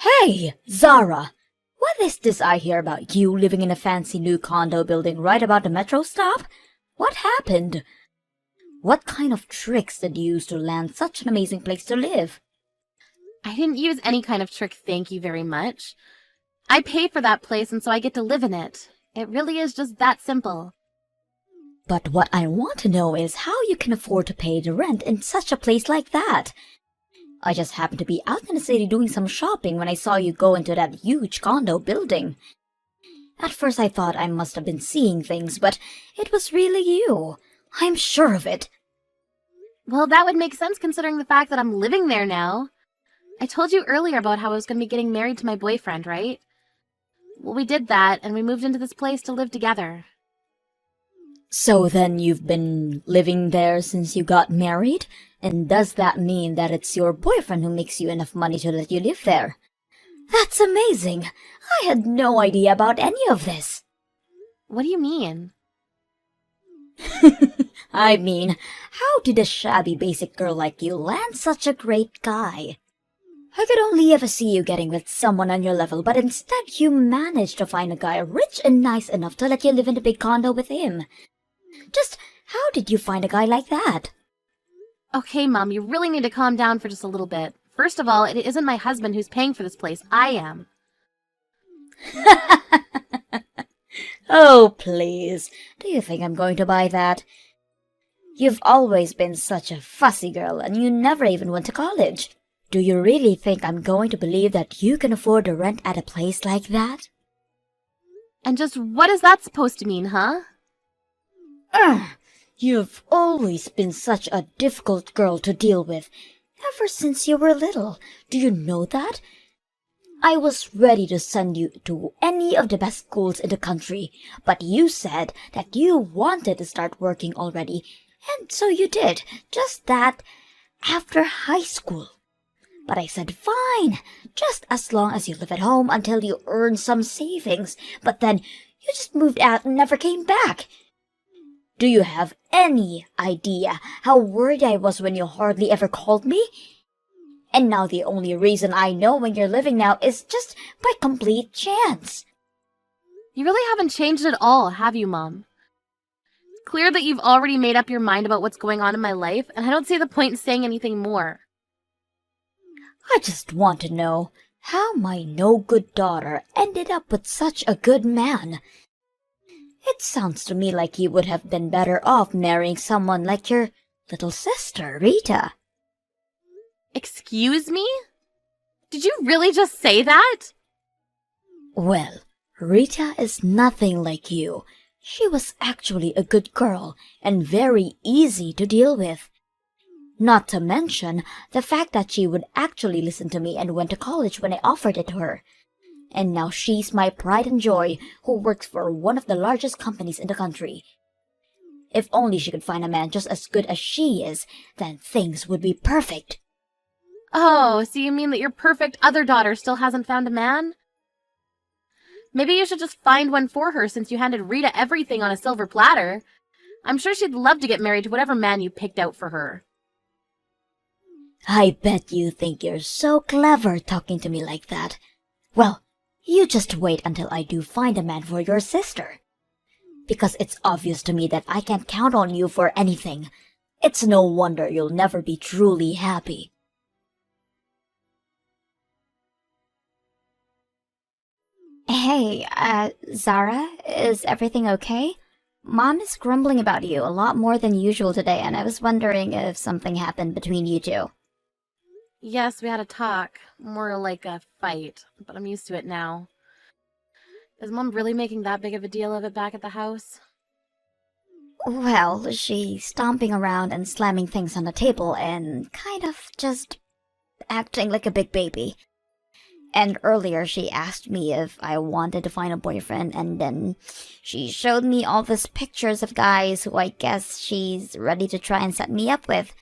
Hey, Zara! What is this I hear about you living in a fancy new condo building right about the metro stop? What happened? What kind of tricks did you use to land such an amazing place to live? I didn't use any kind of trick, thank you very much. I pay for that place and so I get to live in it. It really is just that simple. But what I want to know is how you can afford to pay the rent in such a place like that. I just happened to be out in the city doing some shopping when I saw you go into that huge condo building. At first I thought I must have been seeing things, but it was really you. I'm sure of it. Well, that would make sense considering the fact that I'm living there now. I told you earlier about how I was going to be getting married to my boyfriend, right? Well, we did that, and we moved into this place to live together. So then you've been living there since you got married? And does that mean that it's your boyfriend who makes you enough money to let you live there? That's amazing! I had no idea about any of this. What do you mean? I mean, how did a shabby basic girl like you land such a great guy? I could only ever see you getting with someone on your level, but instead you managed to find a guy rich and nice enough to let you live in the big condo with him. Just how did you find a guy like that? Okay, Mom, you really need to calm down for just a little bit. First of all, it isn't my husband who's paying for this place. I am. Oh, please. Do you think I'm going to buy that? You've always been such a fussy girl, and you never even went to college. Do you really think I'm going to believe that you can afford the rent at a place like that? And just what is that supposed to mean, huh? You've always been such a difficult girl to deal with, ever since you were little. Do you know that? I was ready to send you to any of the best schools in the country, but you said that you wanted to start working already, and so you did, just that, after high school. But I said, fine, just as long as you live at home until you earn some savings, but then you just moved out and never came back. Do you have any idea how worried I was when you hardly ever called me? And now the only reason I know when you're living now is just by complete chance. You really haven't changed at all, have you, Mom? It's clear that you've already made up your mind about what's going on in my life, and I don't see the point in saying anything more. I just want to know how my no-good daughter ended up with such a good man. It sounds to me like you would have been better off marrying someone like your little sister, Rita. Excuse me? Did you really just say that? Well, Rita is nothing like you. She was actually a good girl and very easy to deal with. Not to mention the fact that she would actually listen to me and went to college when I offered it to her. And now she's my pride and joy, who works for one of the largest companies in the country. If only she could find a man just as good as she is, then things would be perfect. Oh, so you mean that your perfect other daughter still hasn't found a man? Maybe you should just find one for her since you handed Rita everything on a silver platter. I'm sure she'd love to get married to whatever man you picked out for her. I bet you think you're so clever talking to me like that. Well, you just wait until I do find a man for your sister. Because it's obvious to me that I can't count on you for anything. It's no wonder you'll never be truly happy. Hey, Zara, is everything okay? Mom is grumbling about you a lot more than usual today, and I was wondering if something happened between you two. Yes, we had a talk. More like a fight, but I'm used to it now. Is Mom really making that big of a deal of it back at the house? Well, she's stomping around and slamming things on the table and kind of just acting like a big baby. And earlier she asked me if I wanted to find a boyfriend, and then she showed me all these pictures of guys who I guess she's ready to try and set me up with.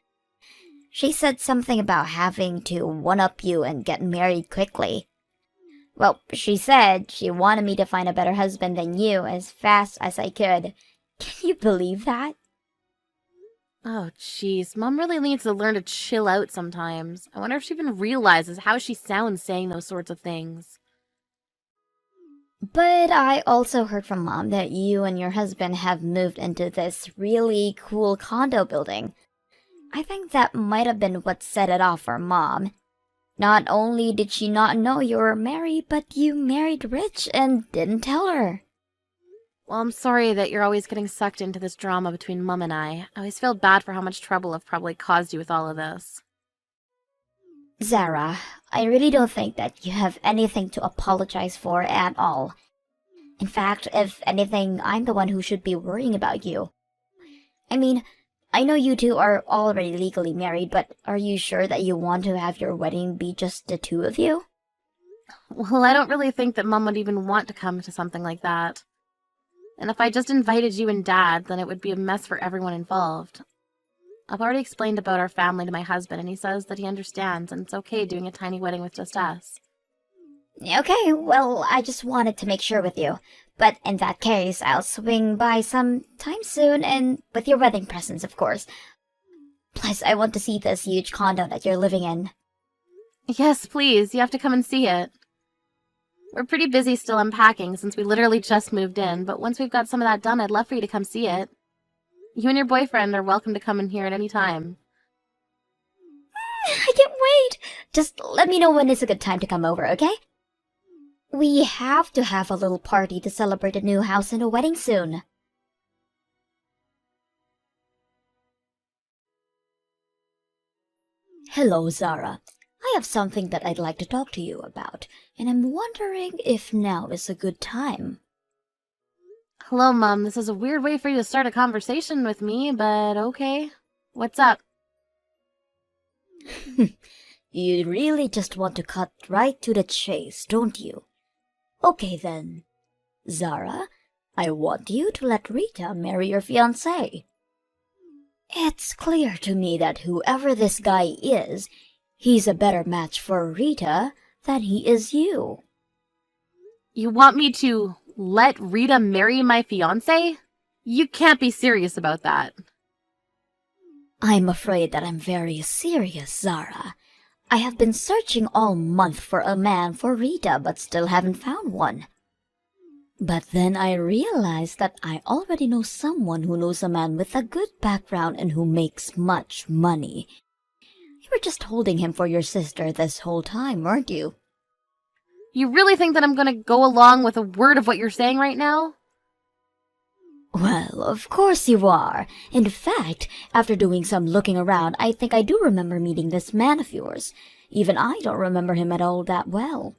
She said something about having to one-up you and get married quickly. Well, she said she wanted me to find a better husband than you as fast as I could. Can you believe that? Oh, jeez. Mom really needs to learn to chill out sometimes. I wonder if she even realizes how she sounds saying those sorts of things. But I also heard from Mom that you and your husband have moved into this really cool condo building. I think that might have been what set it off for Mom. Not only did she not know you were married, but you married rich and didn't tell her. Well, I'm sorry that you're always getting sucked into this drama between Mum and I. I always feel bad for how much trouble I've probably caused you with all of this. Zara, I really don't think that you have anything to apologize for at all. In fact, if anything, I'm the one who should be worrying about you. I mean, I know you two are already legally married, but are you sure that you want to have your wedding be just the two of you? Well, I don't really think that Mum would even want to come to something like that. And if I just invited you and Dad, then it would be a mess for everyone involved. I've already explained about our family to my husband, and he says that he understands, and it's okay doing a tiny wedding with just us. Okay, well, I just wanted to make sure with you. But in that case, I'll swing by sometime soon, and with your wedding presents, of course. Plus, I want to see this huge condo that you're living in. Yes, please, you have to come and see it. We're pretty busy still unpacking since we literally just moved in, but once we've got some of that done, I'd love for you to come see it. You and your boyfriend are welcome to come in here at any time. I can't wait! Just let me know when it's a good time to come over, okay? We have to have a little party to celebrate a new house and a wedding soon. Hello, Zara. I have something that I'd like to talk to you about, and I'm wondering if now is a good time. Hello, Mom. This is a weird way for you to start a conversation with me, but okay. What's up? You really just want to cut right to the chase, don't you? Okay then. Zara, I want you to let Rita marry your fiancé. It's clear to me that whoever this guy is, he's a better match for Rita than he is you. You want me to let Rita marry my fiancé? You can't be serious about that. I'm afraid that I'm very serious, Zara. I have been searching all month for a man for Rita, but still haven't found one. But then I realized that I already know someone who knows a man with a good background and who makes much money. You were just holding him for your sister this whole time, weren't you? You really think that I'm gonna go along with a word of what you're saying right now? Well, of course you are. In fact, after doing some looking around, I think I do remember meeting this man of yours. Even I don't remember him at all that well.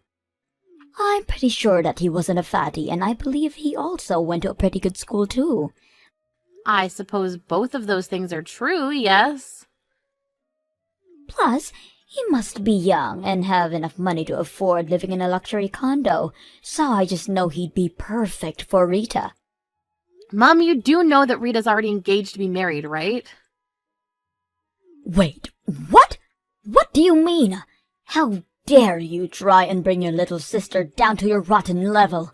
I'm pretty sure that he wasn't a fatty, and I believe he also went to a pretty good school too. I suppose both of those things are true, yes. Plus, he must be young and have enough money to afford living in a luxury condo, so I just know he'd be perfect for Rita. Mom, you do know that Rita's already engaged to be married, right? Wait, what? What do you mean? How dare you try and bring your little sister down to your rotten level?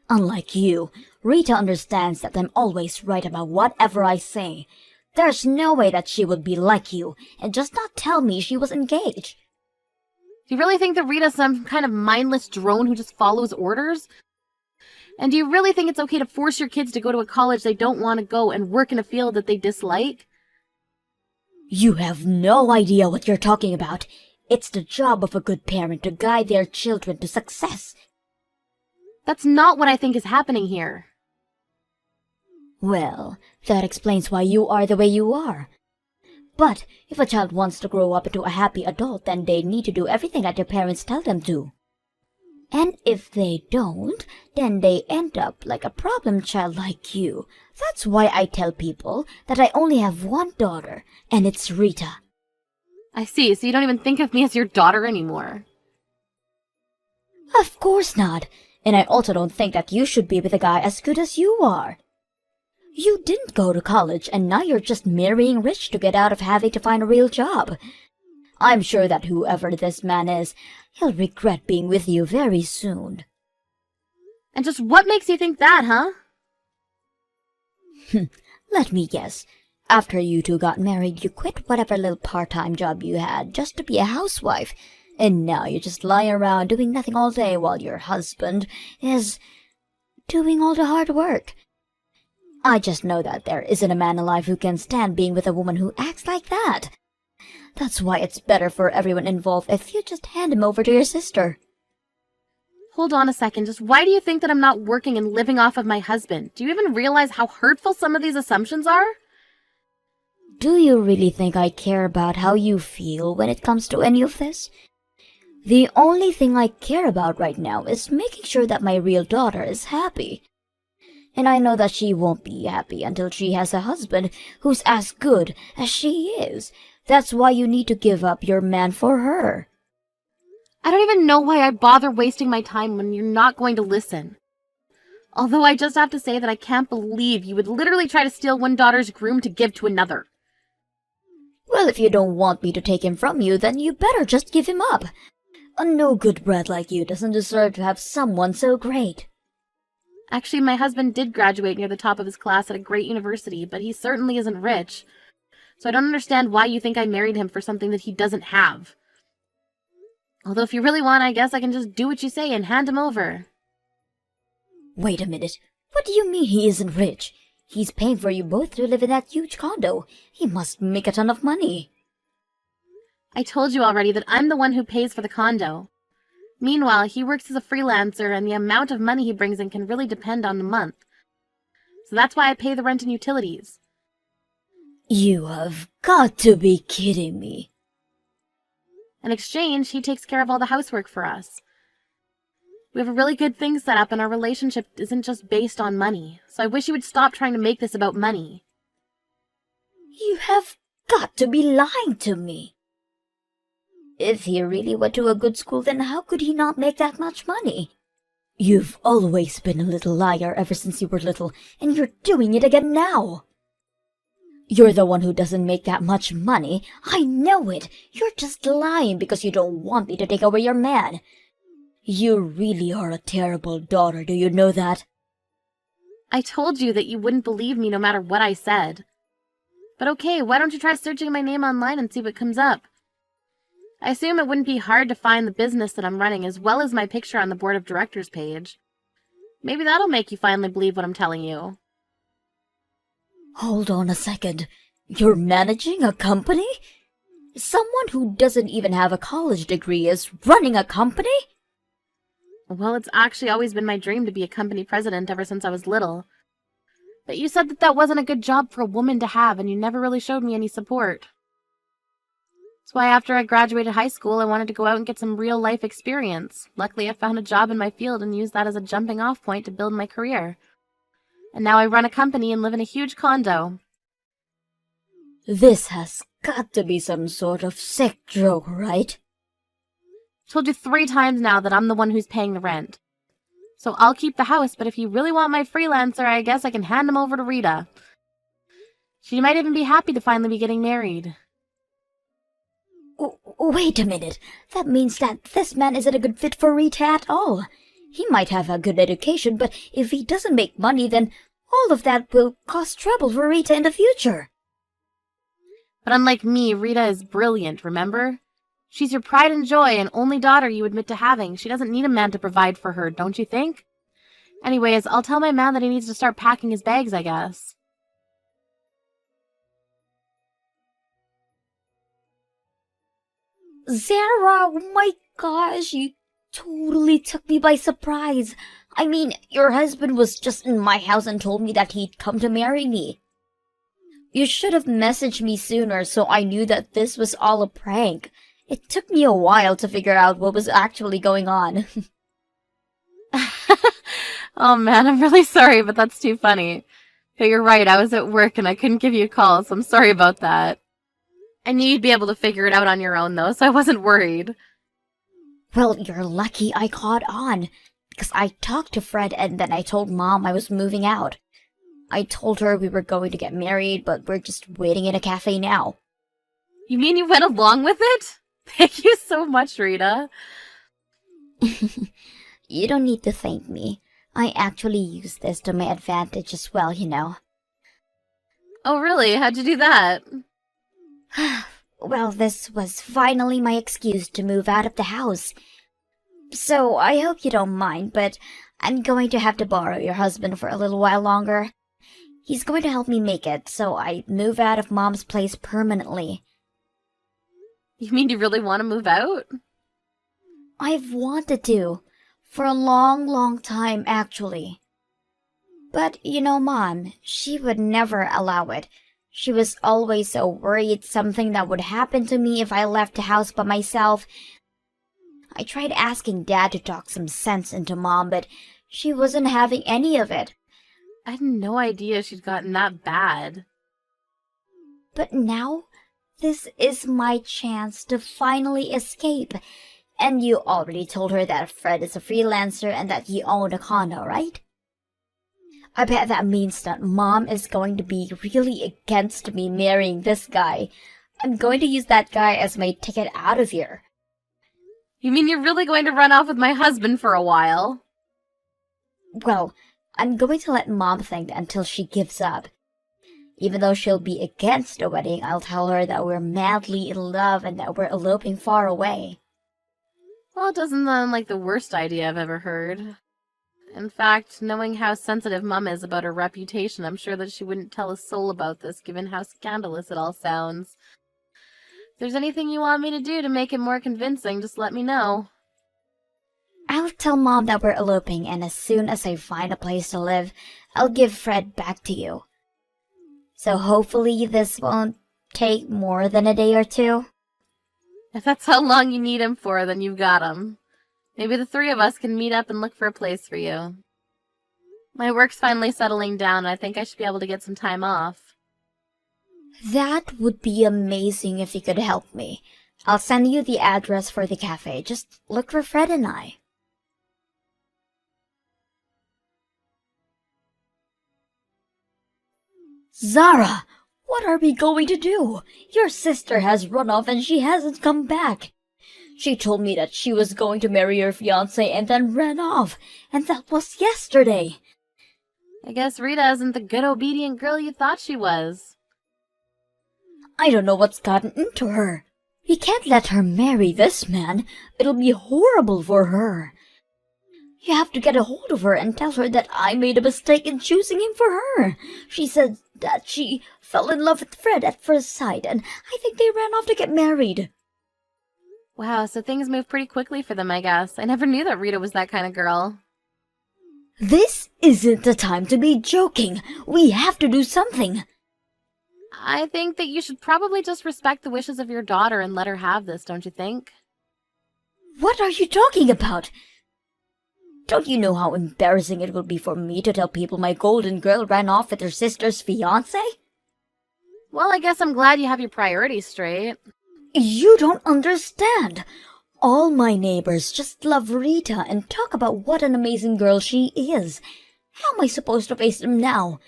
Unlike you, Rita understands that I'm always right about whatever I say. There's no way that she would be like you and just not tell me she was engaged. Do you really think that Rita's some kind of mindless drone who just follows orders? And do you really think it's okay to force your kids to go to a college they don't want to go and work in a field that they dislike? You have no idea what you're talking about. It's the job of a good parent to guide their children to success. That's not what I think is happening here. Well, that explains why you are the way you are. But if a child wants to grow up into a happy adult, then they need to do everything that their parents tell them to. And if they don't, then they end up like a problem child like you. That's why I tell people that I only have one daughter, and it's Rita. I see, so you don't even think of me as your daughter anymore. Of course not. And I also don't think that you should be with a guy as good as you are. You didn't go to college, and now you're just marrying rich to get out of having to find a real job. I'm sure that whoever this man is, he'll regret being with you very soon. And just what makes you think that, huh? Let me guess. After you two got married, you quit whatever little part-time job you had just to be a housewife. And now you're just lying around doing nothing all day while your husband is doing all the hard work. I just know that there isn't a man alive who can stand being with a woman who acts like that. That's why it's better for everyone involved if you just hand him over to your sister. Hold on a second, just why do you think that I'm not working and living off of my husband? Do you even realize how hurtful some of these assumptions are? Do you really think I care about how you feel when it comes to any of this? The only thing I care about right now is making sure that my real daughter is happy. And I know that she won't be happy until she has a husband who's as good as she is. That's why you need to give up your man for her. I don't even know why I bother wasting my time when you're not going to listen. Although I just have to say that I can't believe you would literally try to steal one daughter's groom to give to another. Well, if you don't want me to take him from you, then you better just give him up. A no-good brat like you doesn't deserve to have someone so great. Actually, my husband did graduate near the top of his class at a great university, but he certainly isn't rich. So I don't understand why you think I married him for something that he doesn't have. Although if you really want, I guess I can just do what you say and hand him over. Wait a minute. What do you mean he isn't rich? He's paying for you both to live in that huge condo. He must make a ton of money. I told you already that I'm the one who pays for the condo. Meanwhile, he works as a freelancer, and the amount of money he brings in can really depend on the month. So that's why I pay the rent and utilities. You have got to be kidding me. In exchange, he takes care of all the housework for us. We have a really good thing set up, and our relationship isn't just based on money. So I wish you would stop trying to make this about money. You have got to be lying to me. If he really went to a good school, then how could he not make that much money? You've always been a little liar ever since you were little, and you're doing it again now. You're the one who doesn't make that much money. I know it. You're just lying because you don't want me to take away your man. You really are a terrible daughter, do you know that? I told you that you wouldn't believe me no matter what I said. But okay, why don't you try searching my name online and see what comes up? I assume it wouldn't be hard to find the business that I'm running as well as my picture on the board of directors page. Maybe that'll make you finally believe what I'm telling you. Hold on a second. You're managing a company? Someone who doesn't even have a college degree is running a company? Well, it's actually always been my dream to be a company president ever since I was little. But you said that that wasn't a good job for a woman to have, and you never really showed me any support. That's why after I graduated high school, I wanted to go out and get some real-life experience. Luckily, I found a job in my field and used that as a jumping-off point to build my career. And now I run a company and live in a huge condo. This has got to be some sort of sick joke, right? Told you 3 times now that I'm the one who's paying the rent. So I'll keep the house, but if you really want my freelancer, I guess I can hand him over to Rita. She might even be happy to finally be getting married. Wait a minute. That means that this man isn't a good fit for Rita at all. He might have a good education, but if he doesn't make money, then all of that will cause trouble for Rita in the future. But unlike me, Rita is brilliant, remember? She's your pride and joy and only daughter you admit to having. She doesn't need a man to provide for her, don't you think? Anyways, I'll tell my man that he needs to start packing his bags, I guess. Zara, oh my gosh, you totally took me by surprise. I mean, your husband was just in my house and told me that he'd come to marry me. You should have messaged me sooner so I knew that this was all a prank. It took me a while to figure out what was actually going on. Oh man, I'm really sorry, but that's too funny. But you're right, I was at work and I couldn't give you a call, so I'm sorry about that. I knew you'd be able to figure it out on your own, though, so I wasn't worried. Well, you're lucky I caught on, because I talked to Fred and then I told Mom I was moving out. I told her we were going to get married, but we're just waiting in a cafe now. You mean you went along with it? Thank you so much, Rita. You don't need to thank me. I actually use this to my advantage as well, you know. Oh, really? How'd you do that? Well, this was finally my excuse to move out of the house. So I hope you don't mind, but I'm going to have to borrow your husband for a little while longer. He's going to help me make it, so I move out of Mom's place permanently. You mean you really want to move out? I've wanted to, for a long, long time, actually. But, Mom, she would never allow it. She was always so worried something that would happen to me if I left the house by myself. I tried asking Dad to talk some sense into Mom, but she wasn't having any of it. I had no idea she'd gotten that bad. But now, this is my chance to finally escape. And you already told her that Fred is a freelancer and that he owned a condo, right? I bet that means that Mom is going to be really against me marrying this guy. I'm going to use that guy as my ticket out of here. You mean you're really going to run off with my husband for a while? Well, I'm going to let Mom think until she gives up. Even though she'll be against the wedding, I'll tell her that we're madly in love and that we're eloping far away. Well, it doesn't sound like the worst idea I've ever heard. In fact, knowing how sensitive Mum is about her reputation, I'm sure that she wouldn't tell a soul about this, given how scandalous it all sounds. If there's anything you want me to do to make it more convincing, just let me know. I'll tell Mom that we're eloping, and as soon as I find a place to live, I'll give Fred back to you. So hopefully this won't take more than a day or two. If that's how long you need him for, then you've got him. Maybe the three of us can meet up and look for a place for you. My work's finally settling down, and I think I should be able to get some time off. That would be amazing if you could help me. I'll send you the address for the cafe. Just look for Fred and I. Zara, what are we going to do? Your sister has run off and she hasn't come back. She told me that she was going to marry your fiancé and then ran off, and that was yesterday. I guess Rita isn't the good obedient girl you thought she was. I don't know what's gotten into her. We can't let her marry this man. It'll be horrible for her. You have to get a hold of her and tell her that I made a mistake in choosing him for her. She said that she fell in love with Fred at first sight, and I think they ran off to get married. Wow, so things move pretty quickly for them, I guess. I never knew that Rita was that kind of girl. This isn't the time to be joking. We have to do something. I think that you should probably just respect the wishes of your daughter and let her have this, don't you think? What are you talking about? Don't you know how embarrassing it will be for me to tell people my golden girl ran off with her sister's fiancé? Well, I guess I'm glad you have your priorities straight. You don't understand. All my neighbors just love Rita and talk about what an amazing girl she is. How am I supposed to face them now?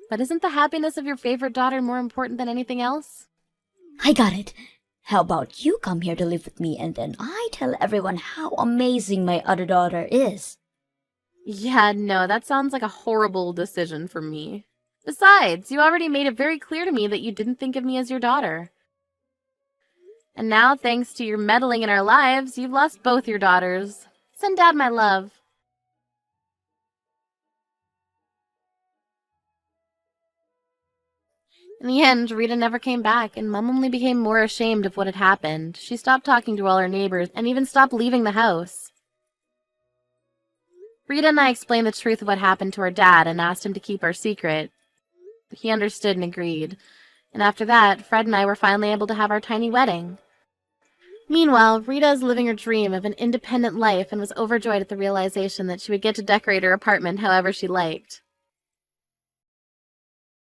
But isn't the happiness of your favorite daughter more important than anything else? I got it. How about you come here to live with me and then I tell everyone how amazing my other daughter is? Yeah, no, that sounds like a horrible decision for me. Besides, you already made it very clear to me that you didn't think of me as your daughter. And now, thanks to your meddling in our lives, you've lost both your daughters. Send Dad my love. In the end, Rita never came back, and Mum only became more ashamed of what had happened. She stopped talking to all her neighbors, and even stopped leaving the house. Rita and I explained the truth of what happened to our dad and asked him to keep our secret. He understood and agreed. And after that, Fred and I were finally able to have our tiny wedding. Meanwhile, Rita is living her dream of an independent life and was overjoyed at the realization that she would get to decorate her apartment however she liked.